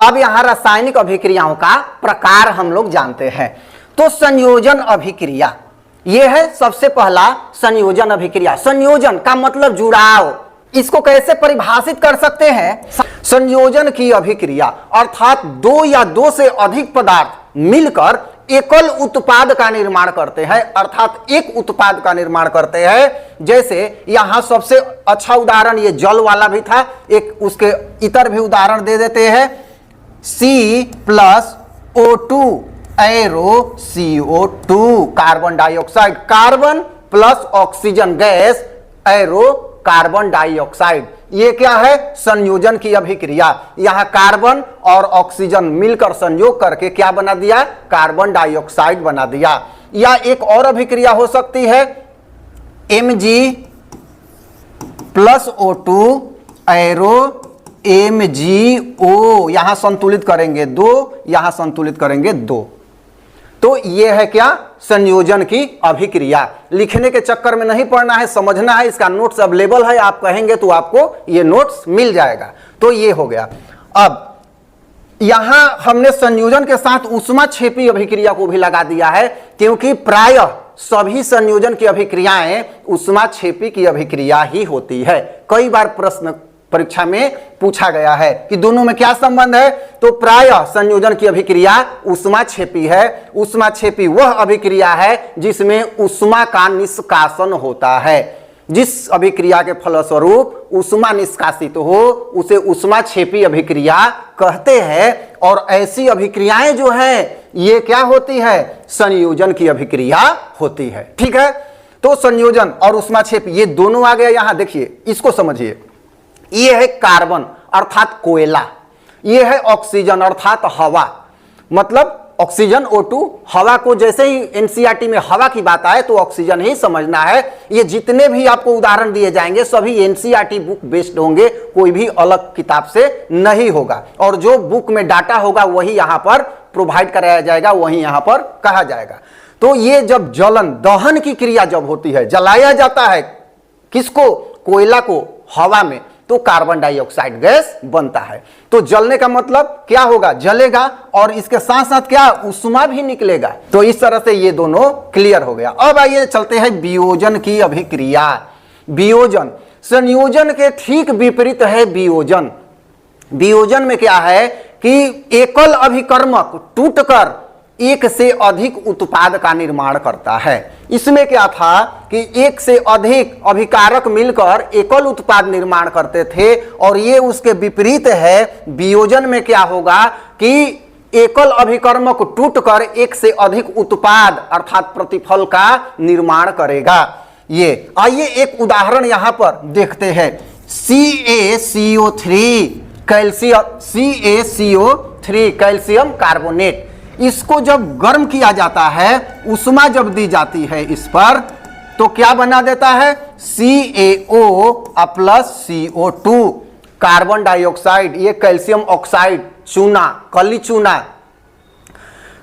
अब यहां रासायनिक अभिक्रियाओं का प्रकार हम लोग जानते हैं। तो संयोजन अभिक्रिया, यह है सबसे पहला संयोजन अभिक्रिया। संयोजन का मतलब जुड़ाव। इसको कैसे परिभाषित कर सकते हैं? संयोजन की अभिक्रिया अर्थात दो या दो से अधिक पदार्थ मिलकर एकल उत्पाद का निर्माण करते हैं, अर्थात एक उत्पाद का निर्माण करते हैं। जैसे यहां सबसे अच्छा उदाहरण ये जल वाला भी था, एक उसके इतर भी उदाहरण दे देते हैं। C+O2 arrow CO2 carbon dioxide, carbon plus oxygen gas arrow carbon dioxide. ये क्या है? संयोजन की अभिक्रिया। यहां कार्बन और ऑक्सीजन मिलकर संयोग करके क्या बना दिया? कार्बन डाइऑक्साइड बना दिया। या एक और अभिक्रिया हो सकती है Mg+O2 एरो MgO, यहां संतुलित करेंगे 2, यहां संतुलित करेंगे 2। तो यह है क्या? संयोजन की अभिक्रिया। लिखने के चक्कर में नहीं पढ़ना है, समझना है। इसका नोट्स अवेलेबल है, आप कहेंगे तो आपको ये नोट्स मिल जाएगा। तो ये हो गया। अब यहां हमने संयोजन के साथ ऊष्माक्षेपी अभिक्रिया को भी लगा दिया है, क्योंकि प्रायः सभी संयोजन की अभिक्रियाएं ऊष्माक्षेपी की अभिक्रिया ही होती है। कई बार प्रश्न परीक्षा में पूछा गया है कि दोनों में क्या संबंध है। तो प्रायः संयोजन की अभिक्रिया ऊष्माक्षेपी है। ऊष्माक्षेपी वह अभिक्रिया है जिसमें ऊष्मा का निष्कासन होता है। जिस अभिक्रिया के फलस्वरूप ऊष्मा निष्कासित हो उसे ऊष्माक्षेपी अभिक्रिया कहते हैं। और ऐसी अभिक्रियाएं जो है ये क्या होती है? संयोजन की अभिक्रिया होती है। ठीक है, तो संयोजन और ऊष्माक्षेपी ये दोनों आ गए। यहां देखिए, इसको समझिए। ये है कार्बन अर्थात कोयला, ये है ऑक्सीजन अर्थात हवा। मतलब ऑक्सीजन O2, हवा को जैसे ही एनसीईआरटी में हवा की बात आए तो ऑक्सीजन ही समझना है। ये जितने भी आपको उदाहरण दिए जाएंगे सभी एनसीईआरटी बुक बेस्ड होंगे, कोई भी अलग किताब से नहीं होगा। और जो बुक में डाटा होगा वही यहां पर प्रोवाइड कराया जाएगा, वही यहां पर कहा जाएगा। तो ये जब जलन दहन की क्रिया जब होती है, जलाया जाता है किसको? कोयला को हवा में, तो कार्बन डाइऑक्साइड गैस बनता है। तो जलने का मतलब क्या होगा? जलेगा और इसके साथ साथ क्या? ऊष्मा भी निकलेगा। तो इस तरह से ये दोनों क्लियर हो गया। अब आइए चलते हैं वियोजन की अभिक्रिया। वियोजन संयोजन के ठीक विपरीत है वियोजन। वियोजन में क्या है कि एकल अभिकर्मक टूटकर एक से अधिक उत्पाद का निर्माण करता है। इसमें क्या था कि एक से अधिक अभिकारक मिलकर एकल उत्पाद निर्माण करते थे, और ये उसके विपरीत है। वियोजन में क्या होगा कि एकल अभिकर्मक टूटकर एक से अधिक उत्पाद अर्थात प्रतिफल का निर्माण करेगा। ये आइए एक उदाहरण यहां पर देखते हैं। CaCO3 कैल्शियम कार्बोनेट, इसको जब गर्म किया जाता है, ऊष्मा जब दी जाती है इस पर, तो क्या बना देता है? CaO plus CO2 carbon dioxide, ये कैल्शियम ऑक्साइड चूना, कली चूना।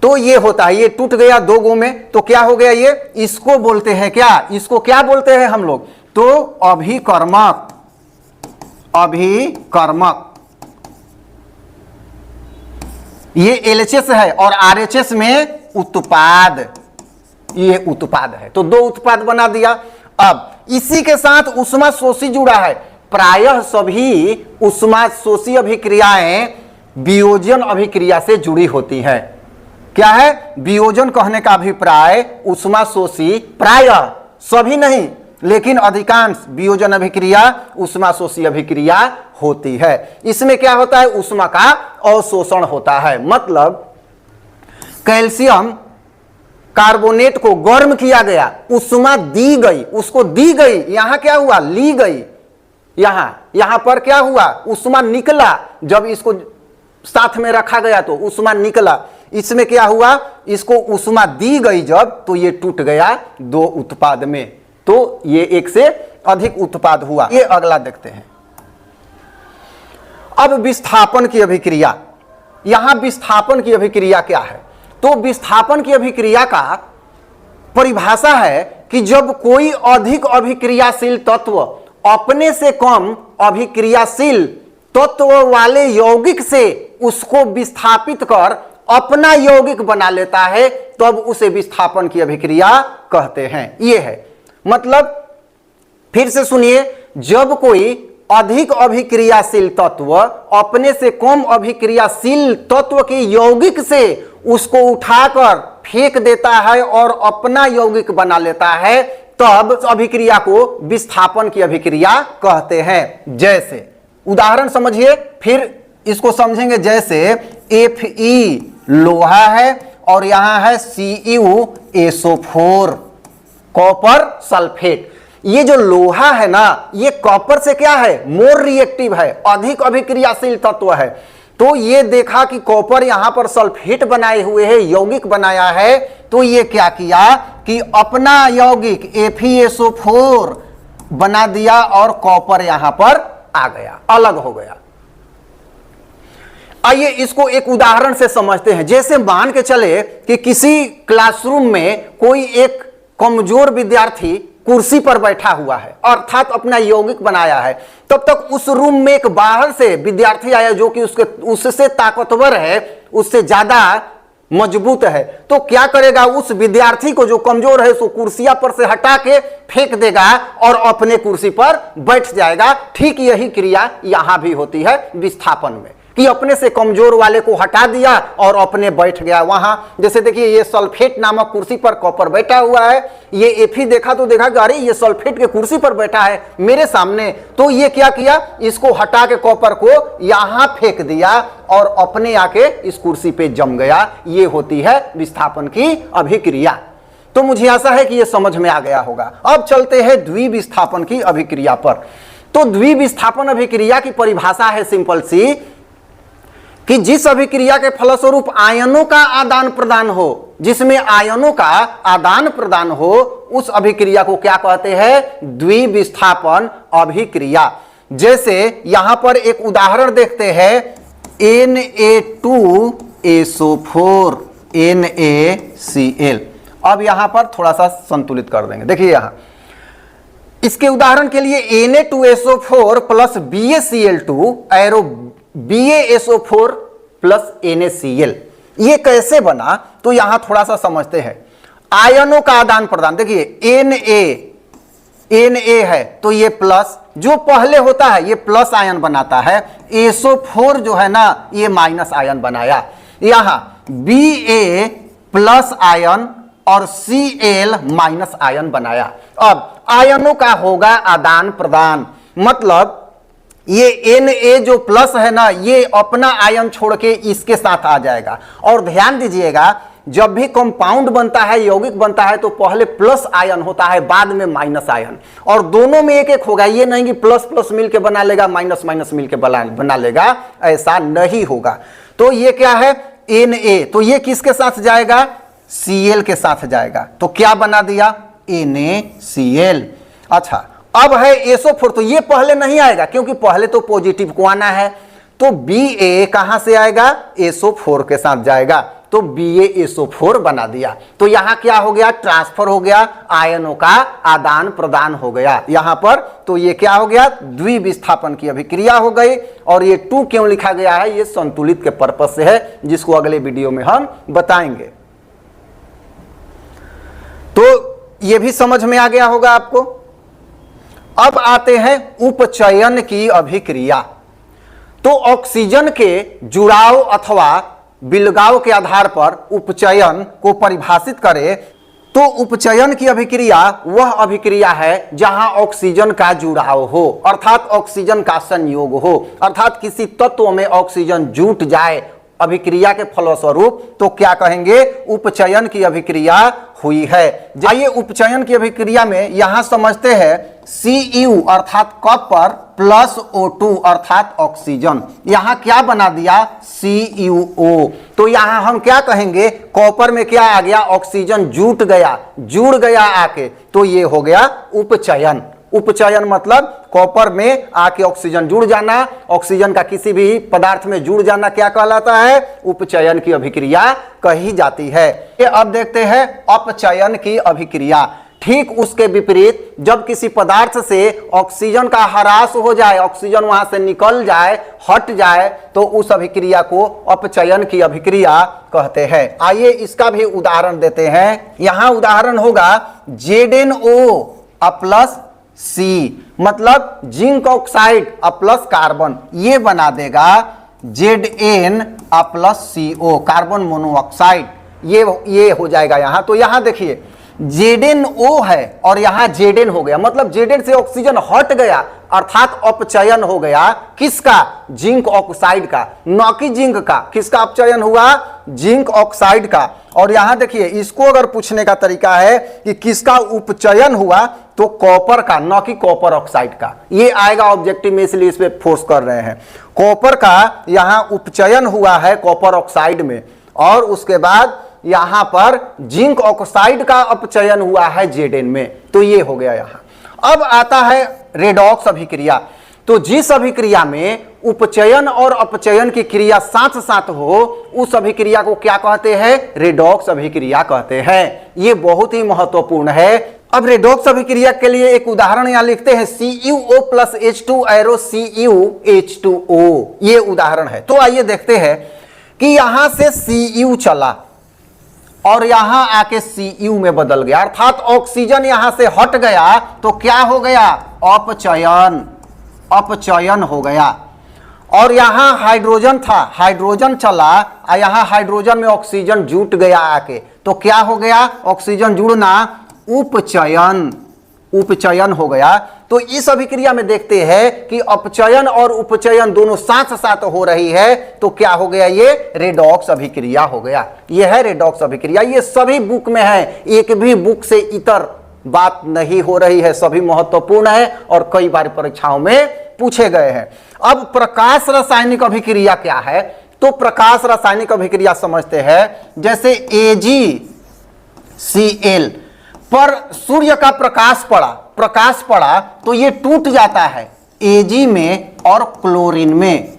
तो ये होता है, ये टूट गया 2 गो में, तो क्या हो गया? ये इसको बोलते हैं क्या? इसको क्या बोलते हैं हम लोग? तो अभिकर्मक। अभिकर्मक ये LHS है और RHS में उत्पाद, ये उत्पाद है। तो 2 उत्पाद बना दिया। अब इसी के साथ ऊष्मा शोषी जुड़ा है। प्रायः सभी ऊष्मा शोषी अभिक्रियाएं वियोजन अभिक्रिया से जुड़ी होती हैं। क्या है? वियोजन कहने का अभिप्राय ऊष्मा शोषी, प्रायः सभी नहीं लेकिन अधिकांश वियोजन अभिक्रिया ऊष्मा शोषी अभिक्रिया होती है। इसमें क्या होता है? ऊष्मा का अवशोषण होता है। मतलब कैल्शियम कार्बोनेट को गर्म किया गया, ऊष्मा दी गई, उसको दी गई, यहां क्या हुआ? ली गई। यहां पर क्या हुआ? ऊष्मा निकला। जब इसको साथ में रखा गया तो ऊष्मा निकला। इसमें क्या हुआ? इसको ऊष्मा दी गई जब, तो ये टूट गया 2 उत्पाद में, तो ये एक से अधिक उत्पाद हुआ। ये अगला देखते हैं। अब विस्थापन की अभिक्रिया। यहां विस्थापन की अभिक्रिया क्या है? तो विस्थापन की अभिक्रिया का परिभाषा है कि जब कोई अधिक अभिक्रियाशील तत्व अपने से कम अभिक्रियाशील तत्व वाले यौगिक से उसको विस्थापित कर अपना यौगिक बना लेता है, तब उसे विस्थापन की अभिक्रिया कहते हैं। यह है मतलब, फिर से सुनिए, जब कोई अधिक अभिक्रियाशील तत्व अपने से कम अभिक्रियाशील तत्व के यौगिक से उसको उठाकर फेंक देता है और अपना यौगिक बना लेता है, तब उस अभिक्रिया को विस्थापन की अभिक्रिया कहते हैं। जैसे उदाहरण समझिए, फिर इसको समझेंगे। जैसे Fe लोहा है और यहां है CuSO4 कॉपर सल्फेट। ये जो लोहा है ना, ये कॉपर से क्या है, मोर रिएक्टिव है, अधिक अभिक्रियाशील तत्व है। तो ये देखा कि कॉपर यहां पर सल्फेट बनाए हुए है, यौगिक बनाया है, तो ये क्या किया कि अपना यौगिक FeSO4 बना दिया और कॉपर यहां पर आ गया, अलग हो गया। आइए इसको एक उदाहरण से समझते हैं। जैसे मान के चले कि किसी क्लासरूम में कोई एक कमजोर विद्यार्थी कुर्सी पर बैठा हुआ है, अर्थात अपना यौगिक बनाया है। तब तक उस रूम में एक बाहर से विद्यार्थी आया जो कि उससे ताकतवर है, उससे ज्यादा मजबूत है। तो क्या करेगा, उस विद्यार्थी को जो कमजोर है उसको कुर्सिया पर से हटा के फेंक देगा और अपने कुर्सी पर बैठ जाएगा। ठीक यही क्रिया यहां भी होती है विस्थापन में, कि अपने से कमजोर वाले को हटा दिया और अपने बैठ गया वहां। जैसे देखिए, ये सल्फेट नामक कुर्सी पर कॉपर बैठा हुआ है, ये Fe देखा तो देखा कि अरे ये सल्फेट के कुर्सी पर बैठा है मेरे सामने, तो ये क्या किया, इसको हटा के कॉपर को यहां फेंक दिया और अपने आके इस कुर्सी पे जम गया। ये होती है विस्थापन की अभिक्रिया। तो मुझे आशा है कि ये समझ में आ गया होगा। अब चलते हैं द्विविस्थापन की अभिक्रिया पर। तो द्विविस्थापन अभिक्रिया की परिभाषा है सिंपल सी, कि जिस अभिक्रिया के फलस्वरूप आयनों का आदान प्रदान हो, जिसमें आयनों का आदान प्रदान हो, उस अभिक्रिया को क्या कहते हैं, द्विविस्थापन अभिक्रिया। जैसे यहां पर एक उदाहरण देखते हैं, Na2SO4 NaCl। अब यहां पर थोड़ा सा संतुलित कर देंगे। देखिए यहां इसके उदाहरण के लिए Na2SO4 plus BaCl2 arrow BaSO4 plus NaCl, ये कैसे बना, तो यहां थोड़ा सा समझते हैं। आयनों का आदान प्रदान, देखिए Na है तो ये प्लस, जो पहले होता है ये प्लस आयन बनाता है, SO4 जो है ना ये माइनस आयन बनाया। यहां Ba प्लस आयन और Cl माइनस आयन बनाया। अब आयनों का होगा आदान प्रदान, मतलब ये Na जो प्लस है ना, ये अपना आयन छोड़ के इसके साथ आ जाएगा। और ध्यान दीजिएगा, जब भी कंपाउंड बनता है, यौगिक बनता है, तो पहले प्लस आयन होता है, बाद में माइनस आयन, और दोनों में एक एक होगा। ये नहीं कि प्लस प्लस मिलके बना लेगा, माइनस माइनस मिलके बना लेगा, ऐसा नहीं होगा। तो ये क्या है, Na, तो ये किसके साथ जाएगा, Cl के साथ जाएगा। तो क्या बना दिया, NaCl। अच्छा, अब है SO4, तो ये पहले नहीं आएगा क्योंकि पहले तो पॉजिटिव को आना है। तो Ba कहां से आएगा, SO4 के साथ जाएगा, तो BaSO4 बना दिया। तो यहां क्या हो गया, ट्रांसफर हो गया, आयनों का आदान प्रदान हो गया यहां पर। तो ये क्या हो गया, द्विविस्थापन की अभिक्रिया हो गई। और ये 2 क्यों लिखा गया है, ये संतुलित के पर्पस से है, जिसको अगले वीडियो में हम बताएंगे। तो ये भी समझ में आ गया होगा आपको। अब आते हैं उपचयन की अभिक्रिया। तो ऑक्सीजन के जुड़ाव अथवा बिलगाव के आधार पर उपचयन को परिभाषित करें तो उपचयन की अभिक्रिया वह अभिक्रिया है जहां ऑक्सीजन का जुड़ाव हो, अर्थात ऑक्सीजन का संयोग हो, अर्थात किसी तत्व में ऑक्सीजन जुट जाए अभिक्रिया के फलस्वरूप, तो क्या कहेंगे, उपचयन की अभिक्रिया हुई है। जाइए उपचयन की अभिक्रिया में यहां समझते हैं, Cu अर्थात कॉपर प्लस O2 अर्थात ऑक्सीजन, यहां क्या बना दिया, CuO। तो यहां हम क्या कहेंगे, कॉपर में क्या आ गया, ऑक्सीजन जुट गया, जुड़ गया आके, तो ये हो गया उपचयन। उपचयन मतलब कॉपर में आके ऑक्सीजन जुड़ जाना, ऑक्सीजन का किसी भी पदार्थ में जुड़ जाना क्या कहलाता है, उपचयन की अभिक्रिया कही जाती है। ये अब देखते हैं अपचयन की अभिक्रिया। ठीक उसके विपरीत जब किसी पदार्थ से ऑक्सीजन का ह्रास हो जाए, ऑक्सीजन वहां से निकल जाए, हट जाए, तो उस अभिक्रिया को अपचयन की अभिक्रिया कहते हैं। आइए इसका भी उदाहरण देते हैं। यहां उदाहरण होगा ZnO प्लस C, मतलब जिंक ऑक्साइड प्लस कार्बन, ये बना देगा Zn plus CO, carbon monoxide, ये हो जाएगा यहां। तो यहां देखिए ZnO है और यहां Zn हो गया, मतलब Zn से ऑक्सीजन हट गया, अर्थात अपचयन हो गया। किसका? जिंक ऑक्साइड का, न कि जिंक का। किसका अपचयन हुआ? जिंक ऑक्साइड का। और यहां देखिए, इसको अगर पूछने का तरीका है कि किसका उपचयन हुआ, तो कॉपर का, न कि कॉपर ऑक्साइड का। ये आएगा ऑब्जेक्टिव में, इसलिए इस पे फोर्स कर रहे हैं। कॉपर का यहां उपचयन हुआ है कॉपर ऑक्साइड में, और उसके बाद यहां पर जिंक ऑक्साइड का अपचयन हुआ है Zn में। तो ये हो गया यहां। अब आता है रेडॉक्स अभिक्रिया। तो जिस अभिक्रिया में उपचयन और अपचयन की क्रिया साथ साथ हो, उस अभिक्रिया को क्या कहते हैं? रेडॉक्स अभिक्रिया कहते हैं। ये बहुत ही महत्वपूर्ण है। अब रेडॉक्स अभिक्रिया के लिए एक उदाहरण यहां लिखते हैं, CuO plus H2 arrow CuH2O, ये उदाहरण है। तो आइए देखते हैं कि यहां से Cu चला और यहां आके Cu में बदल गया, अर्थात ऑक्सीजन यहां से हट गया, तो क्या हो गया? अपचयन हो गया। और यहां हाइड्रोजन था, हाइड्रोजन चला और यहां हाइड्रोजन में ऑक्सीजन जुट गया आके, तो क्या हो गया? ऑक्सीजन जुड़ना, उपचयन हो गया। तो इस अभिक्रिया में देखते हैं कि अपचयन और उपचयन दोनों साथ साथ हो रही है, तो क्या हो गया? ये रेडॉक्स अभिक्रिया हो गया। ये है रेडॉक्स अभिक्रिया। ये सभी बुक में है, एक भी बुक से इतर बात नहीं हो रही है, सभी महत्वपूर्ण है और कई बार परीक्षाओं में पूछे गए हैं। अब प्रकाश रासायनिक अभिक्रिया क्या है? तो प्रकाश रासायनिक अभिक्रिया समझते हैं, जैसे AgCl पर सूर्य का प्रकाश पड़ा तो ये टूट जाता है Ag में और क्लोरीन में,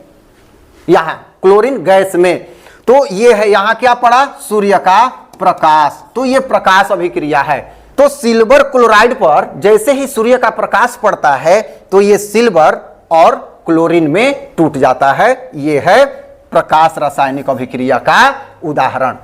यहां क्लोरीन गैस में। तो ये है, यहां क्या पड़ा? सूर्य का प्रकाश। तो ये प्रकाश अभिक्रिया है। तो सिल्वर क्लोराइड पर जैसे ही सूर्य का प्रकाश पड़ता है, तो ये सिल्वर और क्लोरीन में टूट जाता है। ये है प्रकाश रासायनिक अभिक्रिया का उदाहरण।